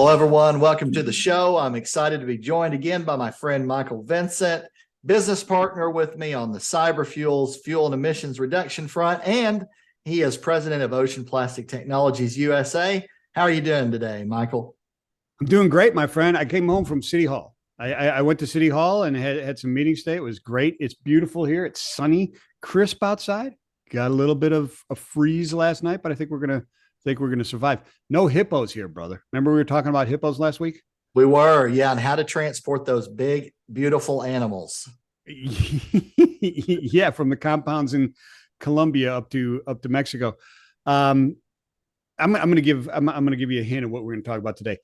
Hello, everyone. Welcome to the show. I'm excited to be joined again by my friend Michael Vincent, business partner with me on the CyberFuels fuel and emissions reduction front, and he is president of Ocean Plastic Technologies USA. How are you doing today, Michael? I'm doing great, my friend. I came home from City Hall. I went to City Hall and had some meetings today. It was great. It's beautiful here. It's sunny, crisp outside. Got a little bit of a freeze last night, but I think we're gonna survive. No hippos here, brother. Remember we were talking about hippos last week? We were, yeah, and how to transport those big, beautiful animals. Yeah, from the compounds in Colombia up to Mexico. I'm gonna give you a hint of what we're gonna talk about today.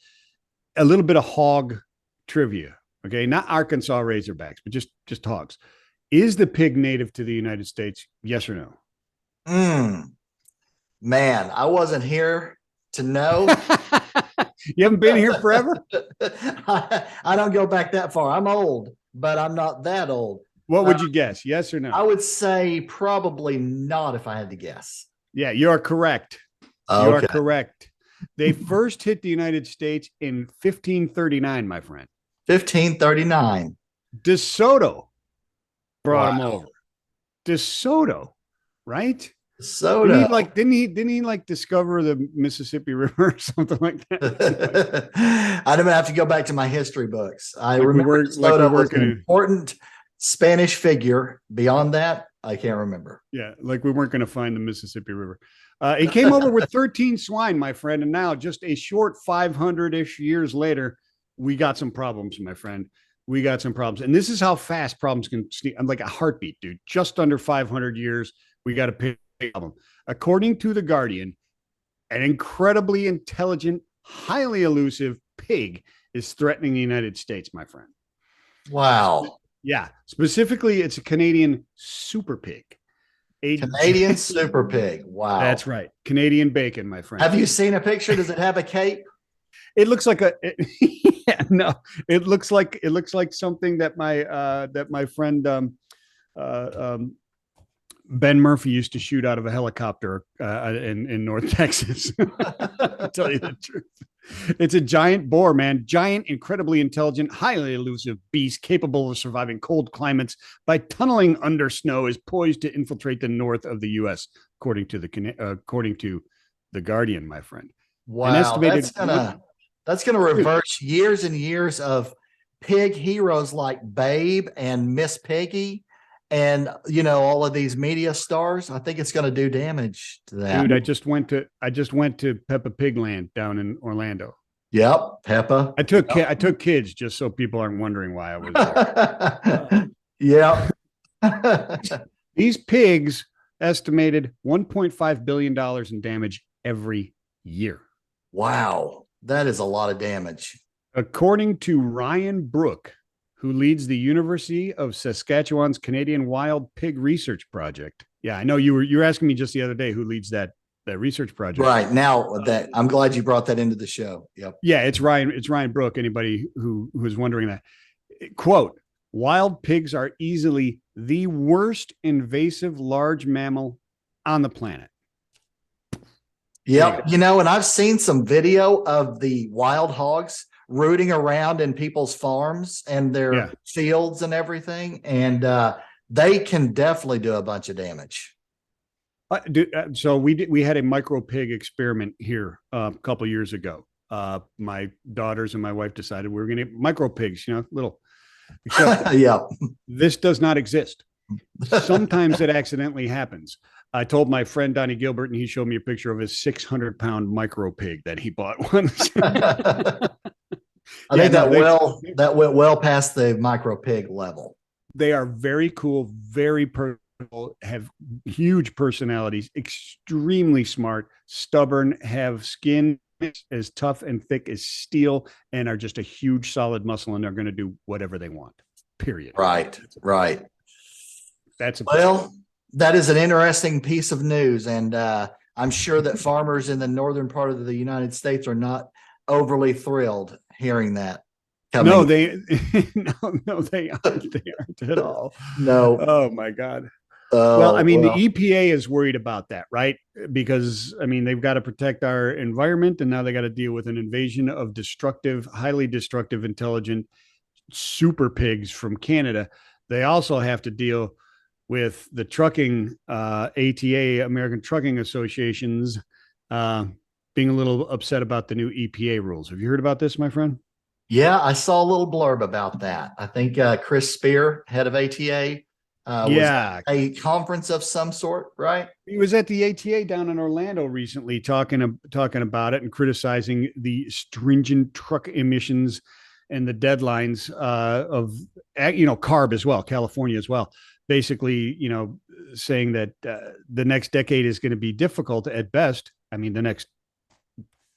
A little bit of hog trivia. Okay, not Arkansas Razorbacks, but just hogs. Is the pig native to the United States? Yes or no? Man, I wasn't here to know. You haven't been here forever? I don't go back that far. I'm old, but I'm not that old. What would you guess? Yes or no? I would say probably not if I had to guess. Yeah, you're correct. Okay. You are correct. They first hit the United States in 1539, my friend. 1539. De Soto brought them Wow. over. De Soto, right? Soda. Didn't he discover the Mississippi River or something like that? I'm gonna have to go back to my history books. I Like remember Soda was an in- important Spanish figure. Beyond that, I can't remember. Yeah, like we weren't going to find the Mississippi River. It came over with 13 swine, my friend, and now just a short 500-ish years later, we got some problems, my friend. We got some problems, and this is how fast problems can sneak. I'm like a heartbeat, dude. Just under 500 years, we got a big problem. According to The Guardian, an incredibly intelligent, highly elusive pig is threatening the United States, my friend. Wow. Yeah, specifically, it's a Canadian super pig. Canadian super pig. Wow. That's right. Canadian bacon, my friend. Have you seen a picture? Does it have a cape? It looks like yeah, no, it looks like something that my friend Ben Murphy used to shoot out of a helicopter in North Texas. I'll tell you the truth. It's a giant boar, man. Giant, incredibly intelligent, highly elusive beast capable of surviving cold climates by tunneling under snow, is poised to infiltrate the north of the U.S., according to the Guardian, my friend. Wow, that's gonna reverse years and years of pig heroes like Babe and Miss Piggy, and all of these media stars. I think it's going to do damage to that. Dude, I just went to Peppa Pig Land down in Orlando. Yep, Peppa. I took kids just so people aren't wondering why I was there. Yeah. These pigs estimated $1.5 billion in damage every year. Wow, that is a lot of damage. According to Ryan Brook, who leads the University of Saskatchewan's Canadian Wild Pig Research Project. Yeah, I know you were asking me just the other day who leads that research project. Right. Now that I'm glad you brought that into the show. Yep. Yeah, it's Ryan Brook. Anybody who is wondering that. Quote, wild pigs are easily the worst invasive large mammal on the planet. Yep. And I've seen some video of the wild hogs rooting around in people's farms and their fields and everything. And they can definitely do a bunch of damage. So we had a micro pig experiment here a couple of years ago. My daughters and my wife decided we were going to get micro pigs, little. Yeah. This does not exist. Sometimes it accidentally happens. I told my friend Donnie Gilbert, and he showed me a picture of his 600-pound micro pig that he bought once. I think that went well past the micro pig level. They are very cool, very personal, have huge personalities, extremely smart, stubborn, have skin as tough and thick as steel, and are just a huge solid muscle, and they're going to do whatever they want. Period. Right. Well, that is an interesting piece of news, and I'm sure that farmers in the northern part of the United States are not overly thrilled hearing that. No, they aren't at all. No. Oh my God. Well, I Oh, mean, the well, EPA is worried about that, right? Because I mean, they've got to protect our environment, and now they got to deal with an invasion of destructive, highly destructive, intelligent super pigs from Canada. They also have to deal with the trucking ATA, American Trucking Associations, uh, being a little upset about the new EPA rules. Have you heard about this, my friend? yeah, I saw a little blurb about that. I think Chris Spear, head of ATA, was Yeah, at a conference of some sort, right? he was at the ATA down in Orlando recently, talking about it and criticizing the stringent truck emissions and the deadlines of CARB as well, California as well. Basically, saying that the next decade is going to be difficult at best. I mean, the next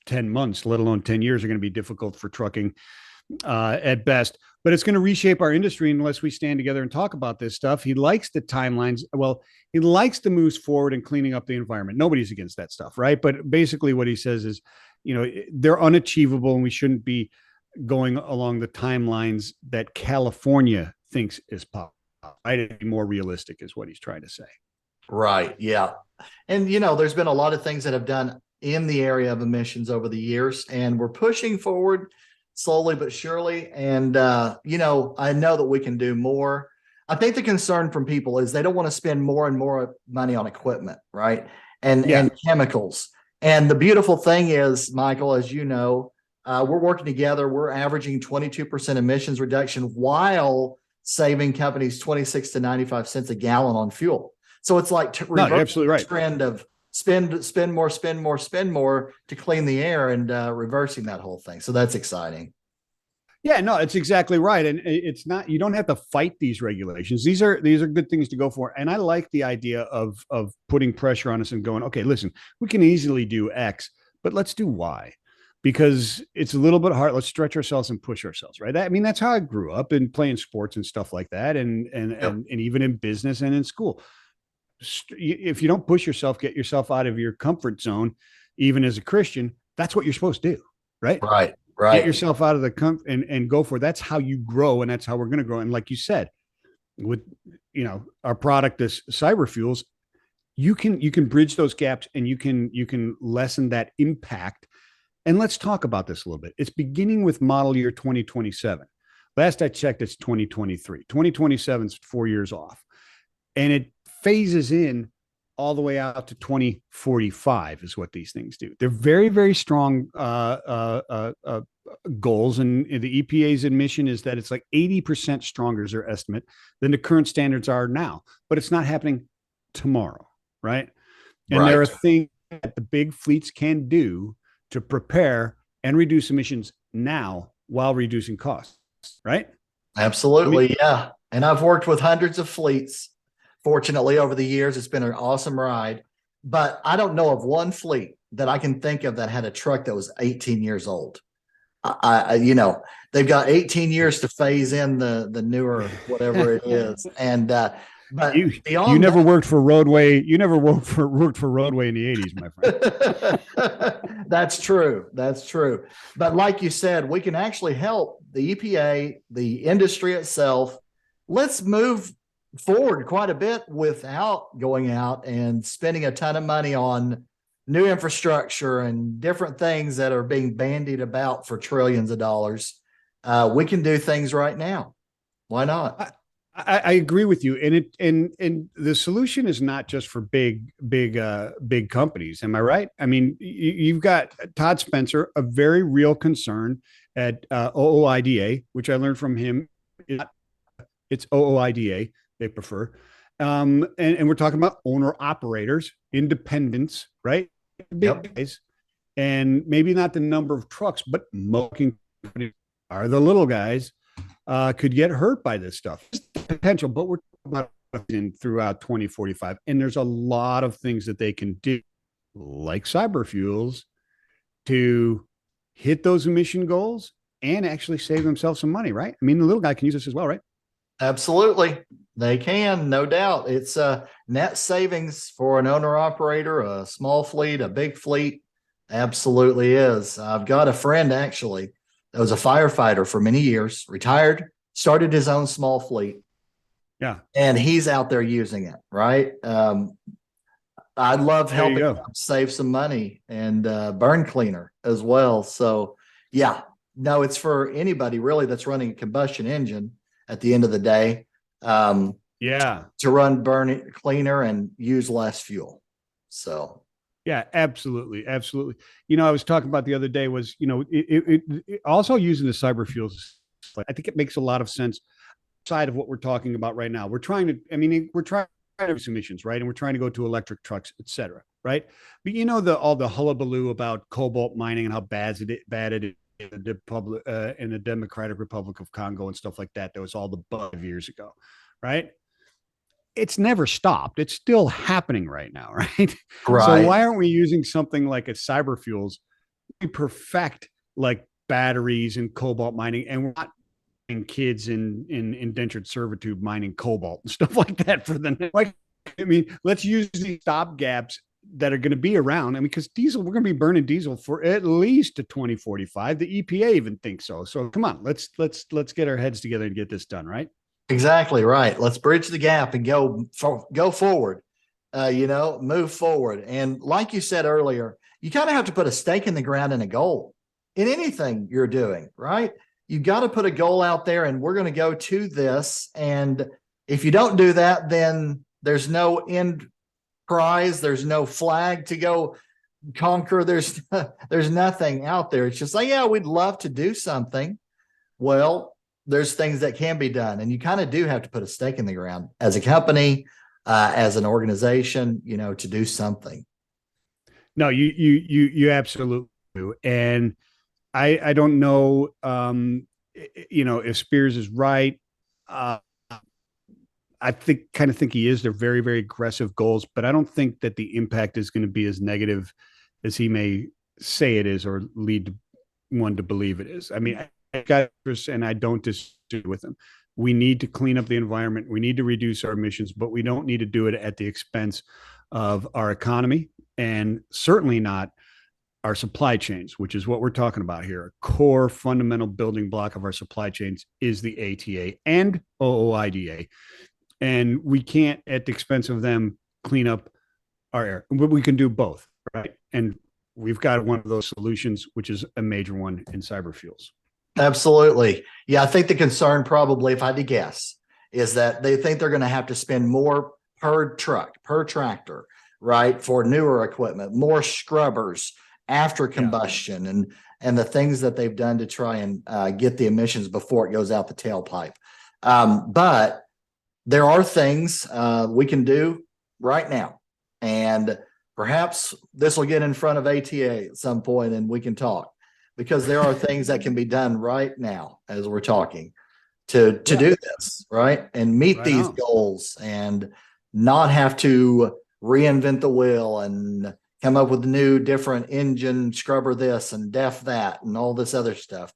10 months, let alone 10 years, are going to be difficult for trucking at best. But it's going to reshape our industry unless we stand together and talk about this stuff. He likes the timelines. Well, he likes to move forward and cleaning up the environment. Nobody's against that stuff, right? But basically, what he says is, they're unachievable, and we shouldn't be going along the timelines that California thinks is possible. Right? Be more realistic, is what he's trying to say. Right. Yeah. And, there's been a lot of things that have done in the area of emissions over the years, and we're pushing forward slowly but surely. And, I know that we can do more. I think the concern from people is they don't want to spend more and more money on equipment, right? And chemicals. And the beautiful thing is, Michael, as you know, we're working together. We're averaging 22% emissions reduction while saving companies 26 to 95 cents a gallon on fuel. So it's like absolutely right. Trend of spend more to clean the air, and reversing that whole thing. So that's exciting. Yeah, no, it's exactly right. And it's not, you don't have to fight these regulations. These are good things to go for. And I like the idea of putting pressure on us and going, okay, listen, we can easily do X, but let's do Y, because it's a little bit hard. Let's stretch ourselves and push ourselves, right? I mean, that's how I grew up in playing sports and stuff like that, and even in business and in school. If you don't push yourself, get yourself out of your comfort zone, even as a Christian, that's what you're supposed to do, right? Right. Get yourself out of the comfort and go for it. That's how you grow, and that's how we're going to grow. And like you said, with our product is CyberFuels, you can bridge those gaps, and you can lessen that impact. And let's talk about this a little bit. It's beginning with model year 2027. Last I checked, it's 2023. 2027 is 4 years off, and it phases in all the way out to 2045 is what these things do. They're very, very strong goals. And the EPA's admission is that it's like 80% stronger, is their estimate, than the current standards are now. But it's not happening tomorrow, right? And there are things that the big fleets can do to prepare and reduce emissions now while reducing costs, right? Absolutely. Yeah. And I've worked with hundreds of fleets. Fortunately, over the years, it's been an awesome ride, but I don't know of one fleet that I can think of that had a truck that was 18 years old. They've got 18 years to phase in the newer, whatever it is. And, but you never worked for roadway. You never worked for roadway in the 80s, my friend. That's true. That's true. But like you said, we can actually help the EPA, the industry itself. Let's move forward quite a bit without going out and spending a ton of money on new infrastructure and different things that are being bandied about for trillions of dollars. We can do things right now. Why not? I agree with you. And the solution is not just for big companies. Am I right? I mean, you've got Todd Spencer, a very real concern at OOIDA, which I learned from him. It's OOIDA. They prefer. And we're talking about owner operators, independents, right? Big guys. And maybe not the number of trucks, but most are the little guys could get hurt by this stuff. Potential, but we're talking about throughout 2045. And there's a lot of things that they can do, like CyberFuels, to hit those emission goals and actually save themselves some money, right? I mean, the little guy can use this as well, right? Absolutely. They can, no doubt. It's a net savings for an owner operator, a small fleet, a big fleet. Absolutely is. I've got a friend actually that was a firefighter for many years, retired, started his own small fleet. Yeah. and he's out there using it, right? I love There you helping go. save some money and burn cleaner as well. So yeah, no, it's for anybody really that's running a combustion engine at the end of the day, Yeah. to run burn it cleaner and use less fuel. So Yeah, absolutely. Absolutely. I was talking about the other day was, also using the cyberfuels. I think it makes a lot of sense side of what we're talking about right now. We're trying to, we're trying to reduce emissions, right? And we're trying to go to electric trucks, et cetera, right? But all the hullabaloo about cobalt mining and how bad it is in the Democratic Republic of Congo and stuff like that. That was all the 5 years ago, right? It's never stopped. It's still happening right now, right? So right. why aren't we using something like a cyberfuels? We perfect like batteries and cobalt mining, and we're not kids in indentured servitude mining cobalt and stuff like that for the like. Let's use these stop gaps that are going to be around. Because diesel, we're going to be burning diesel for at least to 2045. The EPA even thinks so. So come on, let's get our heads together and get this done, right? Exactly right. Let's bridge the gap and go forward. Move forward. And like you said earlier, you kind of have to put a stake in the ground and a goal in anything you're doing, right? You got to put a goal out there, and we're going to go to this. And if you don't do that, then there's no end prize. There's no flag to go conquer. There's nothing out there. It's just like, yeah, we'd love to do something. Well, there's things that can be done, and you kind of do have to put a stake in the ground as a company, as an organization, to do something. No, you absolutely do. And I don't know, if Spears is right. I kind of think he is. They're very, very aggressive goals, but I don't think that the impact is going to be as negative as he may say it is, or lead one to believe it is. I got this, and I don't disagree with him. We need to clean up the environment. We need to reduce our emissions, but we don't need to do it at the expense of our economy, and certainly not our supply chains, which is what we're talking about here. A core fundamental building block of our supply chains is the ATA and OOIDA. And we can't, at the expense of them, clean up our air. But we can do both, right? And we've got one of those solutions, which is a major one in cyberfuels. Absolutely. Yeah, I think the concern probably, if I had to guess, is that they think they're going to have to spend more per truck, per tractor, right, for newer equipment, more scrubbers after combustion, and the things that they've done to try and get the emissions before it goes out the tailpipe. But there are things we can do right now, and perhaps this will get in front of ATA at some point and we can talk, because there are things that can be done right now as we're talking to do this, right, and meet these goals, and not have to reinvent the wheel and come up with new different engine scrubber this and def that and all this other stuff.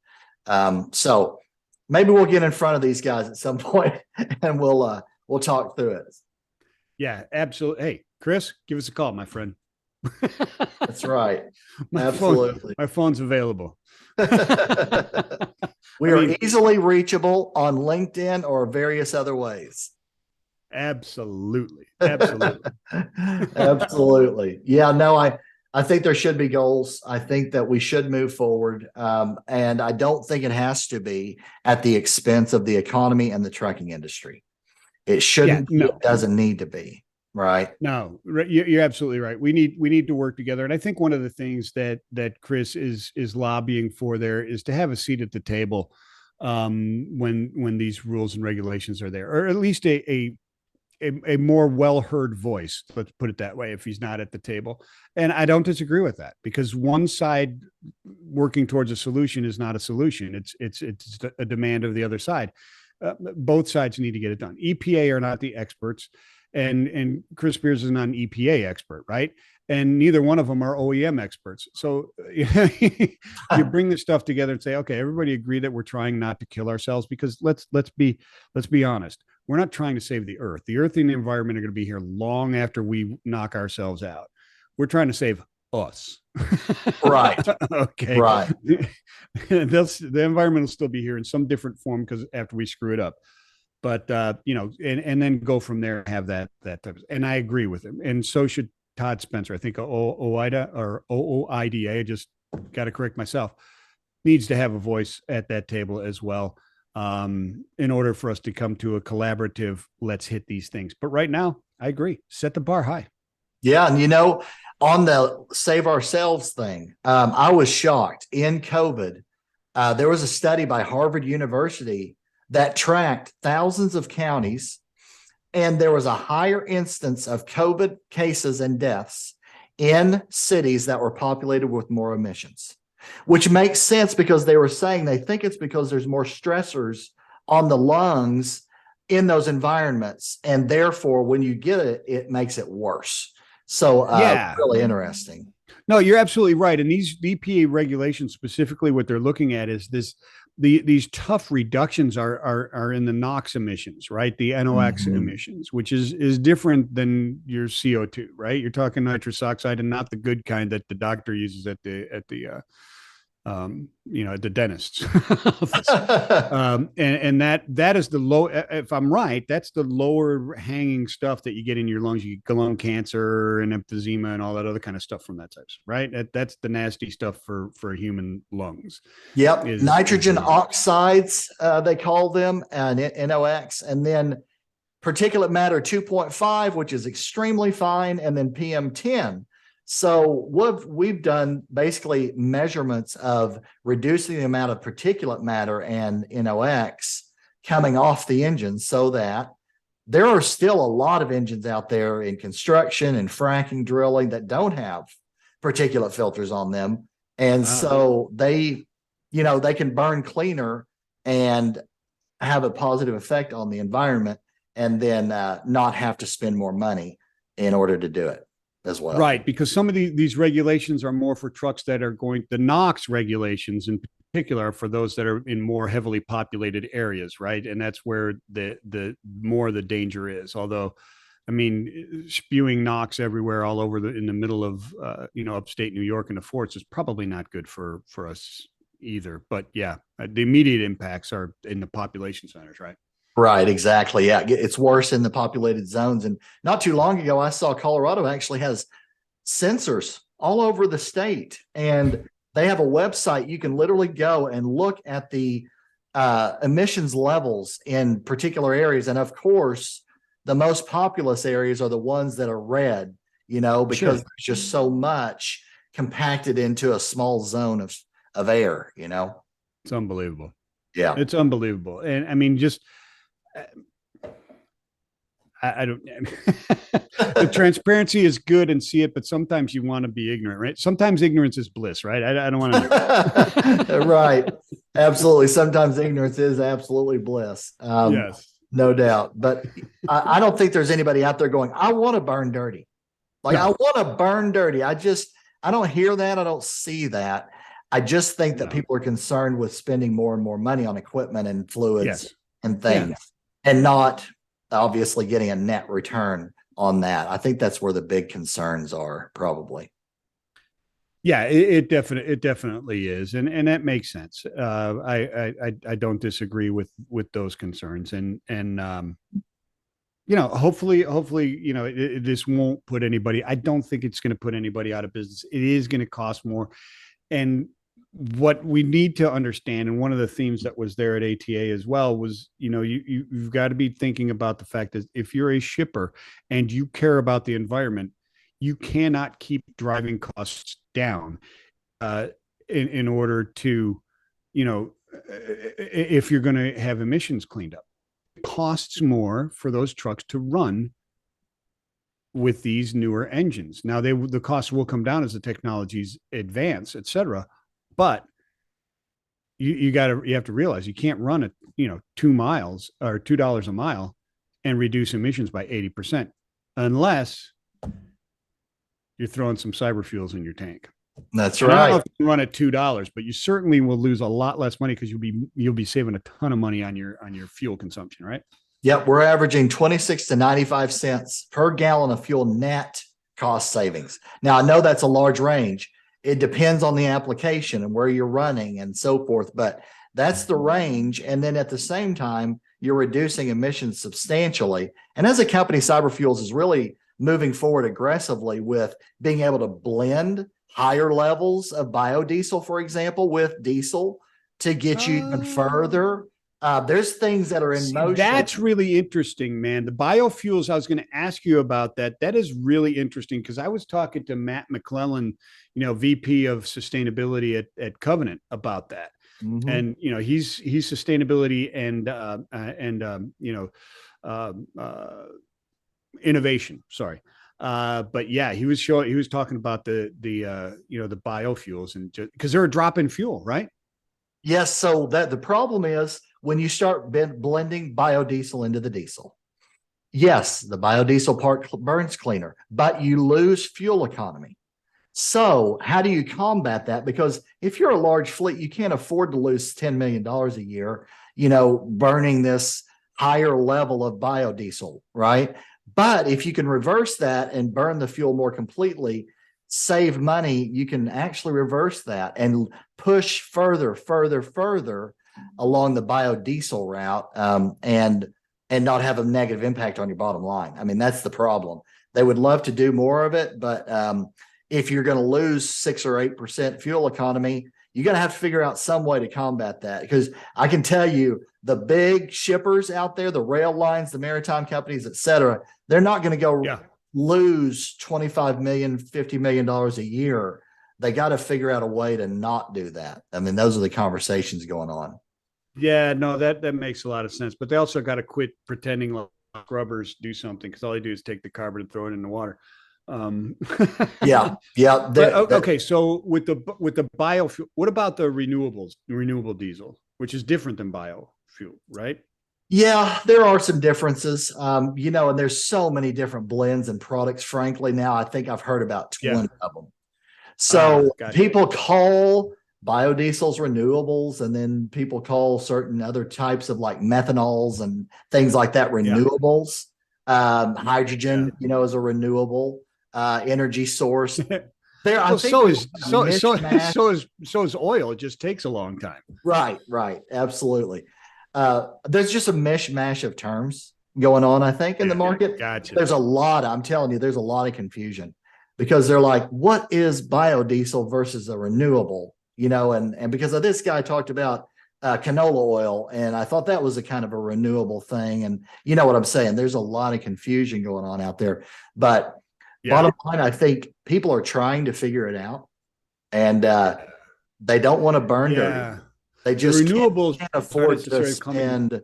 So maybe we'll get in front of these guys at some point and we'll talk through it. Yeah, absolutely. Hey, Chris, give us a call, my friend. That's right. Absolutely. My phone's available. We are easily reachable on LinkedIn or various other ways. Absolutely. Absolutely. Absolutely. Yeah, no, I think there should be goals. I think that we should move forward. And I don't think it has to be at the expense of the economy and the trucking industry. It shouldn't, it doesn't need to be. Right. No, you're absolutely right. We need to work together. And I think one of the things that Chris is lobbying for there is to have a seat at the table when these rules and regulations are there, or at least a more well-heard voice. Let's put it that way, if he's not at the table. And I don't disagree with that, because one side working towards a solution is not a solution. It's a demand of the other side. Both sides need to get it done. EPA are not the experts. And Chris Spears is not an EPA expert, right? And neither one of them are OEM experts. So you bring this stuff together and say, okay, everybody agree that we're trying not to kill ourselves, because let's be honest. We're not trying to save the earth. The earth and the environment are going to be here long after we knock ourselves out. We're trying to save us. Right. Okay. Right. The environment will still be here in some different form, because after we screw it up. But and then go from there and have that type of, and I agree with him. And so should Todd Spencer. I think OOIDA or OOIDA, I just got to correct myself, needs to have a voice at that table as well, in order for us to come to a collaborative, let's hit these things. But right now, I agree. Set the bar high. Yeah. And on the save ourselves thing, I was shocked in COVID. There was a study by Harvard University that tracked thousands of counties, and there was a higher instance of COVID cases and deaths in cities that were populated with more emissions, which makes sense because they were saying they think it's because there's more stressors on the lungs in those environments. And therefore, when you get it, it makes it worse. So really interesting. No, you're absolutely right. And these EPA regulations, specifically what they're looking at is these tough reductions are in the NOx emissions, right? The NOx emissions, which is different than your CO2, right? You're talking nitrous oxide and not the good kind that the doctor uses at the dentist's office. And that is the low, if I'm right, that's the lower hanging stuff that you get in your lungs. You get lung cancer and emphysema and all that other kind of stuff from that type, right? That's the nasty stuff for human lungs. Yep. Nitrogen oxides, they call them, and NOx, and then particulate matter 2.5, which is extremely fine, and then PM10. So what we've done basically measurements of reducing the amount of particulate matter and NOx coming off the engine, so that there are still a lot of engines out there in construction and fracking drilling that don't have particulate filters on them. And so they can burn cleaner and have a positive effect on the environment, and then not have to spend more money in order to do it as well. Right. Because some of these regulations are more for trucks that are the NOx regulations in particular are for those that are in more heavily populated areas. Right. And that's where the more the danger is. Although, I mean, spewing NOx everywhere all over in the middle of, upstate New York and the forts is probably not good for us either. But yeah, the immediate impacts are in the population centers. Right. Right, exactly. Yeah, it's worse in the populated zones. And not too long ago, I saw Colorado actually has sensors all over the state, and they have a website. You can literally go and look at the emissions levels in particular areas. And of course, the most populous areas are the ones that are red, because there's just so much compacted into a small zone of air, It's unbelievable. Yeah, it's unbelievable. And I mean, just I don't the transparency is good and see it, but sometimes you want to be ignorant, right? Sometimes ignorance is bliss, right? I don't want to right. Absolutely. Sometimes ignorance is absolutely bliss. Yes, no doubt. But I don't think there's anybody out there going, I want to burn dirty. I want to burn dirty. I don't hear that. I don't see that. I just think that people are concerned with spending more and more money on equipment and fluids and things. And not obviously getting a net return on that. I think that's where the big concerns are, probably. Yeah, it definitely is, and that makes sense. I don't disagree with those concerns, and hopefully this won't put anybody. I don't think it's going to put anybody out of business. It is going to cost more, and what we need to understand, and one of the themes that was there at ATA as well was, you've got to be thinking about the fact that if you're a shipper and you care about the environment, you cannot keep driving costs down in order to, if you're going to have emissions cleaned up. It costs more for those trucks to run with these newer engines. Now the costs will come down as the technologies advance, et cetera. But you have to realize you can't run it, 2 miles or $2 a mile and reduce emissions by 80% unless you're throwing some CyberFuels in your tank. That's right. I don't know if you can run at $2, but you certainly will lose a lot less money because you'll be saving a ton of money on your fuel consumption, right? Yep, we're averaging 26 to 95 cents per gallon of fuel net cost savings. Now, I know that's a large range. It depends on the application and where you're running and so forth, but That's the range. And then at the same time, you're reducing emissions substantially. And as a company, CyberFuels is really moving forward aggressively with being able to blend higher levels of biodiesel, for example, with diesel to get you even further. There's things that are in motion. That's really interesting, man. The biofuels, I was going to ask you about that. That is really interesting because I was talking to Matt McClellan, VP of sustainability at Covenant about that. Mm-hmm. And, he's sustainability and innovation. Sorry. But yeah, he was talking about the biofuels and because they're a drop in fuel, right? Yes. So that the problem is when you start blending biodiesel into the diesel, yes, the biodiesel part burns cleaner, but you lose fuel economy. So how do you combat that? Because if you're a large fleet, you can't afford to lose $10 million a year, burning this higher level of biodiesel, right? But if you can reverse that and burn the fuel more completely, save money, you can actually reverse that and push further along the biodiesel route and not have a negative impact on your bottom line. I mean, that's the problem. They would love to do more of it, but if you're going to lose 6 or 8% fuel economy, you're going to have to figure out some way to combat that. Because I can tell you, the big shippers out there, the rail lines, the maritime companies, et cetera, they're not going to go lose $25 million, $50 million a year. They got to figure out a way to not do that. I mean, those are the conversations going on. Yeah, no, that makes a lot of sense. But they also got to quit pretending like scrubbers do something because all they do is take the carbon and throw it in the water. Yeah. Okay, so with the biofuel, what about the renewable diesel, which is different than biofuel, right? Yeah, there are some differences, and there's so many different blends and products. Frankly, now I think I've heard about 20 of them. So people call biodiesels renewables, and then people call certain other types of like methanols and things like that renewables. Hydrogen, is a renewable energy source. So is oil. It just takes a long time. Right. Absolutely. There's just a mishmash of terms going on, I think, in the market. Gotcha. I'm telling you, there's a lot of confusion because they're like, what is biodiesel versus a renewable? And because of this guy talked about canola oil, and I thought that was a kind of a renewable thing. And you know what I'm saying? There's a lot of confusion going on out there. But bottom line, I think people are trying to figure it out, and they don't want to burn dirty. They just renewables can't afford to spend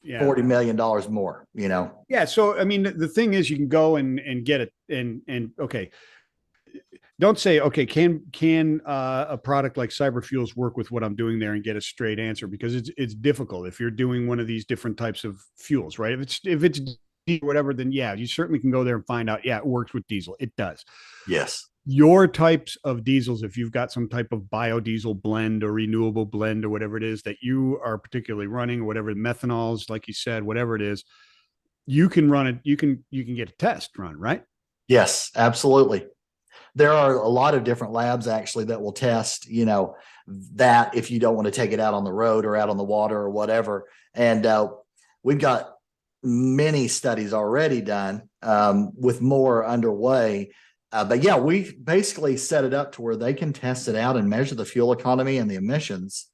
$40 million more, Yeah. So, I mean, the thing is, you can go and get it. And okay, don't say, okay, can a product like CyberFuels work with what I'm doing there and get a straight answer? Because it's difficult if you're doing one of these different types of fuels, right? If it's whatever, then you certainly can go there and find out. Yeah, it works with diesel. It does. Yes. Your types of diesels, if you've got some type of biodiesel blend or renewable blend or whatever it is that you are particularly running, whatever the methanols, like you said, whatever it is, you can run it. You can get a test run, right? Yes, absolutely. There are a lot of different labs actually that will test, that if you don't want to take it out on the road or out on the water or whatever. And we've got many studies already done with more underway. But yeah, we basically set it up to where they can test it out and measure the fuel economy and the emissions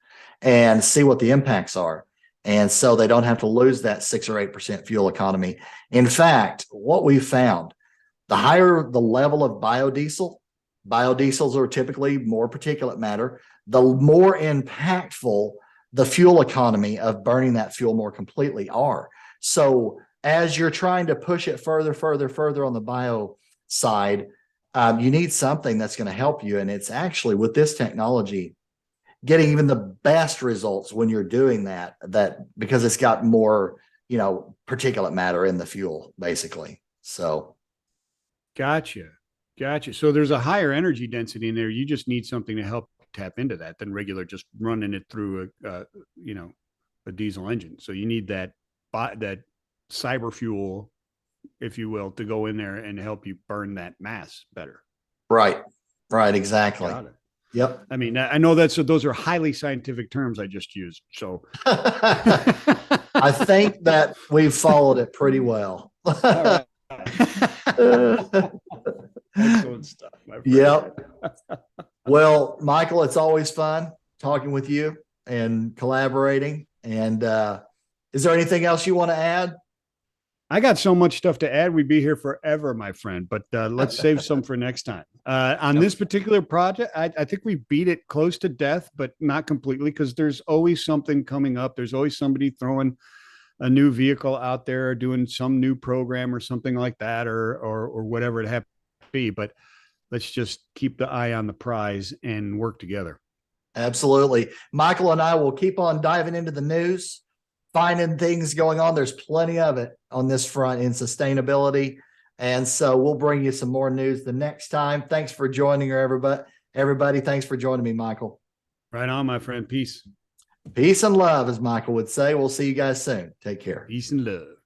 and see what the impacts are. And so they don't have to lose that 6 or 8% fuel economy. In fact, what we found, the higher the level of biodiesels are typically more particulate matter, the more impactful the fuel economy of burning that fuel more completely are. So as you're trying to push it further on the bio side, you need something that's going to help you. And it's actually with this technology, getting even the best results when you're doing that because it's got more, particulate matter in the fuel, basically. So. Gotcha. So there's a higher energy density in there. You just need something to help tap into that than regular, just running it through a diesel engine. So you need that cyberfuel, if you will, to go in there and help you burn that mass better. Right. Exactly. Got it. Yep. I mean, I know those are highly scientific terms I just used. So I think that we've followed it pretty well. all right. Excellent stuff, my friend. Yep. Well, Michael, it's always fun talking with you and collaborating. And is there anything else you want to add? I got so much stuff to add. We'd be here forever, my friend, but let's save some for next time. On this particular project, I think we beat it close to death, but not completely, because there's always something coming up. There's always somebody throwing a new vehicle out there, doing some new program or something like that, or whatever it happens to be. But let's just keep the eye on the prize and work together. Absolutely. Michael and I will keep on diving into the news, finding things going on. There's plenty of it on this front in sustainability. And so we'll bring you some more news the next time. Thanks for joining her, everybody. Thanks for joining me, Michael. Right on, my friend. Peace. Peace and love, as Michael would say. We'll see you guys soon. Take care. Peace and love.